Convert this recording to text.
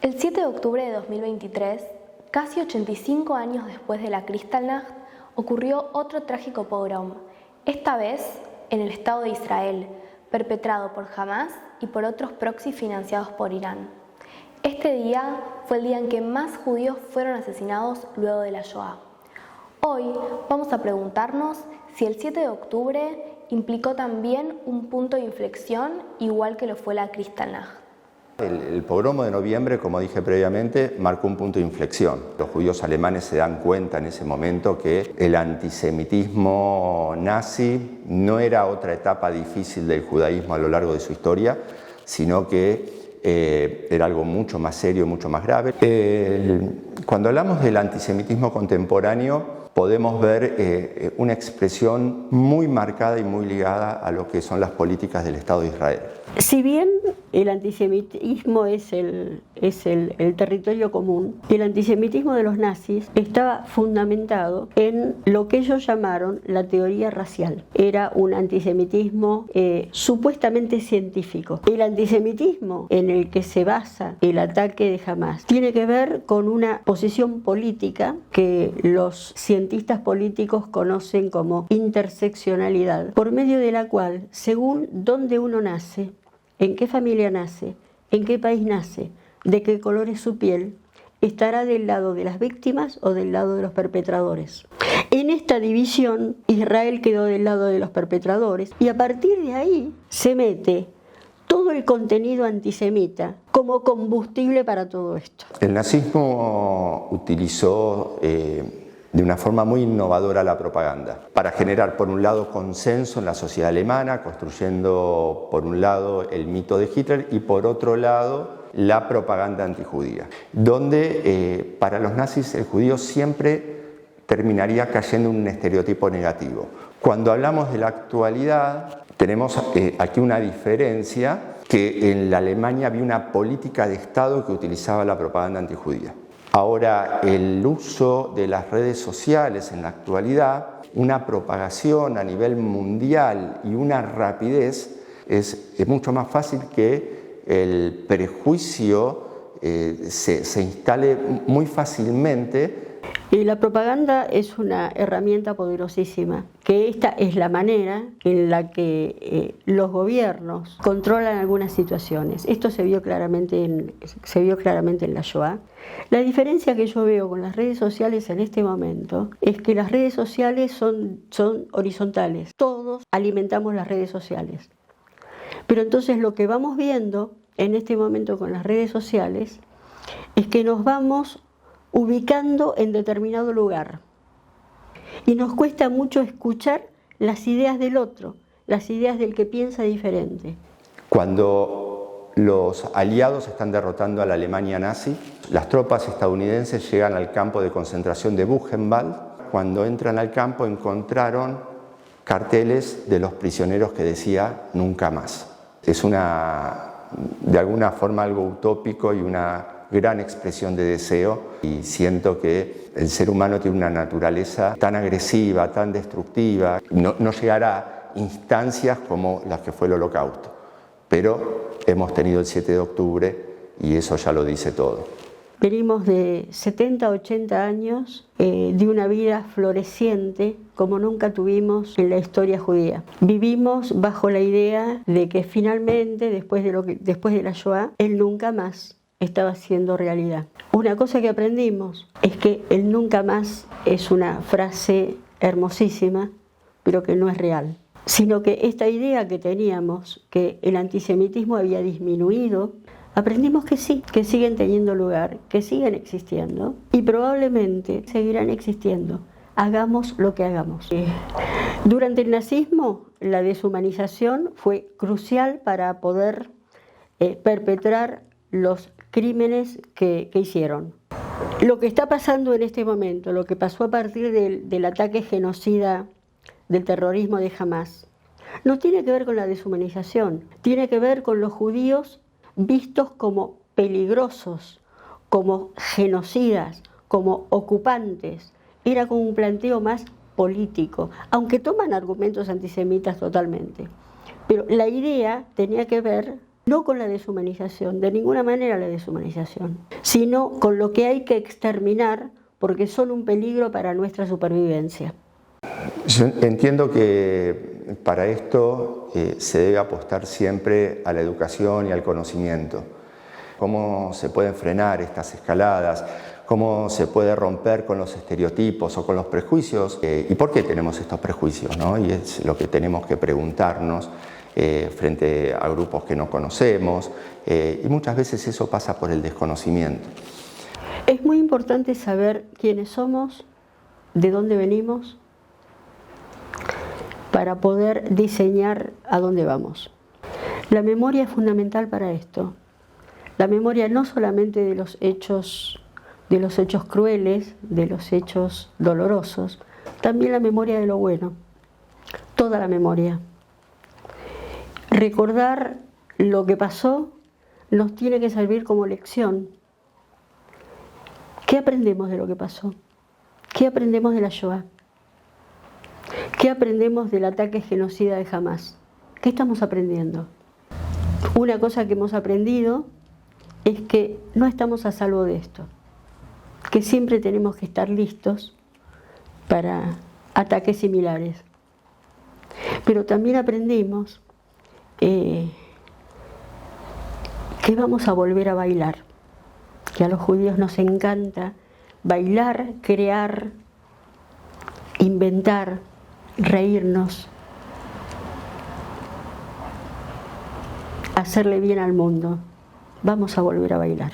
El 7 de octubre de 2023, casi 85 años después de la Kristallnacht, ocurrió otro trágico pogrom, esta vez en el Estado de Israel, perpetrado por Hamás y por otros proxies financiados por Irán. Este día fue el día en que más judíos fueron asesinados luego de la Shoah. Hoy vamos a preguntarnos si el 7 de octubre implicó también un punto de inflexión igual que lo fue la Kristallnacht. El pogromo de noviembre, como dije previamente, marcó un punto de inflexión. Los judíos alemanes se dan cuenta en ese momento que el antisemitismo nazi no era otra etapa difícil del judaísmo a lo largo de su historia, sino que era algo mucho más serio, mucho más grave. Cuando hablamos del antisemitismo contemporáneo, podemos ver una expresión muy marcada y muy ligada a lo que son las políticas del Estado de Israel. Si bien el antisemitismo es el territorio común, el antisemitismo de los nazis estaba fundamentado en lo que ellos llamaron la teoría racial. Era un antisemitismo supuestamente científico. El antisemitismo en el que se basa el ataque de Hamás tiene que ver con una posición política que los cientistas políticos conocen como interseccionalidad, por medio de la cual, según dónde uno nace, en qué familia nace, en qué país nace, de qué color es su piel, estará del lado de las víctimas o del lado de los perpetradores. En esta división, Israel quedó del lado de los perpetradores y a partir de ahí se mete todo el contenido antisemita como combustible para todo esto. El nazismo utilizó de una forma muy innovadora la propaganda, para generar por un lado consenso en la sociedad alemana, construyendo por un lado el mito de Hitler y por otro lado la propaganda antijudía, donde para los nazis el judío siempre terminaría cayendo en un estereotipo negativo. Cuando hablamos de la actualidad, tenemos aquí una diferencia, que en la Alemania había una política de Estado que utilizaba la propaganda antijudía. Ahora, el uso de las redes sociales en la actualidad, una propagación a nivel mundial y una rapidez, es mucho más fácil que el prejuicio se instale muy fácilmente. Y la propaganda es una herramienta poderosísima, que esta es la manera en la que los gobiernos controlan algunas situaciones. Esto se vio claramente en la Shoah. La diferencia que yo veo con las redes sociales en este momento es que las redes sociales son horizontales. Todos alimentamos las redes sociales. Pero entonces lo que vamos viendo en este momento con las redes sociales es que nos vamos ubicando en determinado lugar y nos cuesta mucho escuchar las ideas del otro, las ideas del que piensa diferente. Cuando los aliados están derrotando a la Alemania nazi, las tropas estadounidenses llegan al campo de concentración de Buchenwald. Cuando entran al campo encontraron carteles de los prisioneros que decía "nunca más". Es de alguna forma algo utópico y una gran expresión de deseo, y siento que el ser humano tiene una naturaleza tan agresiva, tan destructiva, no llegará a instancias como las que fue el Holocausto, pero hemos tenido el 7 de octubre y eso ya lo dice todo. Venimos de 70, 80 años de una vida floreciente como nunca tuvimos en la historia judía. Vivimos bajo la idea de que finalmente, después de la Shoah, el nunca más estaba siendo realidad. Una cosa que aprendimos es que el nunca más es una frase hermosísima, pero que no es real. Sino que esta idea que teníamos, que el antisemitismo había disminuido, aprendimos que sí, que siguen teniendo lugar, que siguen existiendo y probablemente seguirán existiendo. Hagamos lo que hagamos. Durante el nazismo, la deshumanización fue crucial para poder perpetrar los crímenes que hicieron. Lo que está pasando en este momento, lo que pasó a partir del ataque genocida del terrorismo de Hamás, no tiene que ver con la deshumanización, tiene que ver con los judíos vistos como peligrosos, como genocidas, como ocupantes. Era como un planteo más político, aunque toman argumentos antisemitas totalmente. Pero la idea tenía que ver No con la deshumanización, de ninguna manera la deshumanización, sino con lo que hay que exterminar porque son un peligro para nuestra supervivencia. Yo entiendo que para esto se debe apostar siempre a la educación y al conocimiento. Cómo se pueden frenar estas escaladas, cómo se puede romper con los estereotipos o con los prejuicios y por qué tenemos estos prejuicios, ¿no? Y es lo que tenemos que preguntarnos frente a grupos que no conocemos y muchas veces eso pasa por el desconocimiento. Es muy importante saber quiénes somos, de dónde venimos, para poder diseñar a dónde vamos. La memoria es fundamental para esto. La memoria no solamente de los hechos crueles, de los hechos dolorosos, también la memoria de lo bueno, toda la memoria. Recordar lo que pasó nos tiene que servir como lección. ¿Qué aprendemos de lo que pasó? ¿Qué aprendemos de la Shoah? ¿Qué aprendemos del ataque genocida de Hamás? ¿Qué estamos aprendiendo? Una cosa que hemos aprendido es que no estamos a salvo de esto, que siempre tenemos que estar listos para ataques similares. Pero también aprendimos que vamos a volver a bailar, que a los judíos nos encanta bailar, crear, inventar, reírnos, hacerle bien al mundo. Vamos a volver a bailar.